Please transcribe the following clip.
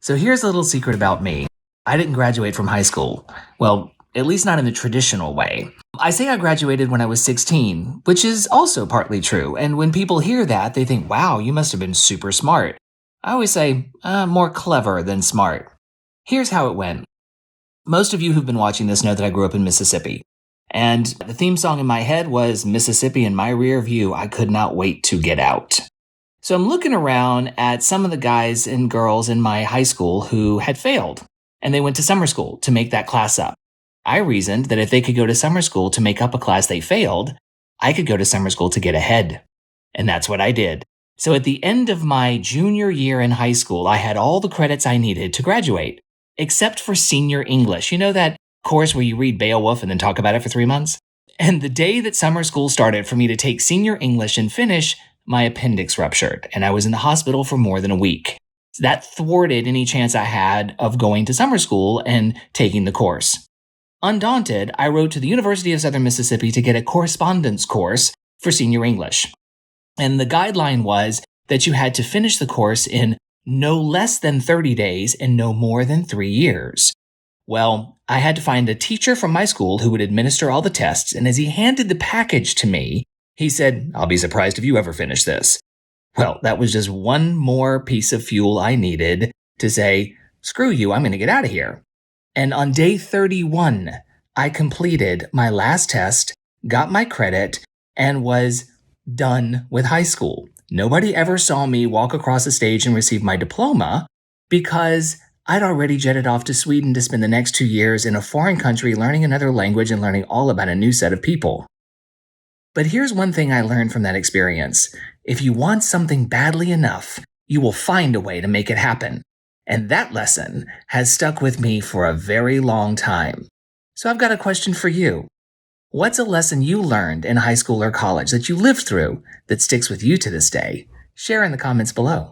So here's a little secret about me. I didn't graduate from high school. Well, at least not in the traditional way. I say I graduated when I was 16, which is also partly true. And when people hear that, they think, wow, you must have been super smart. I always say, more clever than smart. Here's how it went. Most of you who've been watching this know that I grew up in Mississippi. And the theme song in my head was Mississippi in my rear view. I could not wait to get out. So I'm looking around at some of the guys and girls in my high school who had failed, and they went to summer school to make that class up. I reasoned that if they could go to summer school to make up a class they failed, I could go to summer school to get ahead. And that's what I did. So at the end of my junior year in high school, I had all the credits I needed to graduate, except for senior English. You know that course where you read Beowulf and then talk about it for 3 months? And the day that summer school started for me to take senior English and finish, my appendix ruptured, and I was in the hospital for more than a week. That thwarted any chance I had of going to summer school and taking the course. Undaunted, I wrote to the University of Southern Mississippi to get a correspondence course for senior English. And the guideline was that you had to finish the course in no less than 30 days and no more than 3 years. Well, I had to find a teacher from my school who would administer all the tests, and as he handed the package to me, he said, "I'll be surprised if you ever finish this." Well, that was just one more piece of fuel I needed to say, screw you, I'm going to get out of here. And on day 31, I completed my last test, got my credit, and was done with high school. Nobody ever saw me walk across the stage and receive my diploma because I'd already jetted off to Sweden to spend the next 2 years in a foreign country learning another language and learning all about a new set of people. But here's one thing I learned from that experience. If you want something badly enough, you will find a way to make it happen. And that lesson has stuck with me for a very long time. So I've got a question for you. What's a lesson you learned in high school or college that you lived through that sticks with you to this day? Share in the comments below.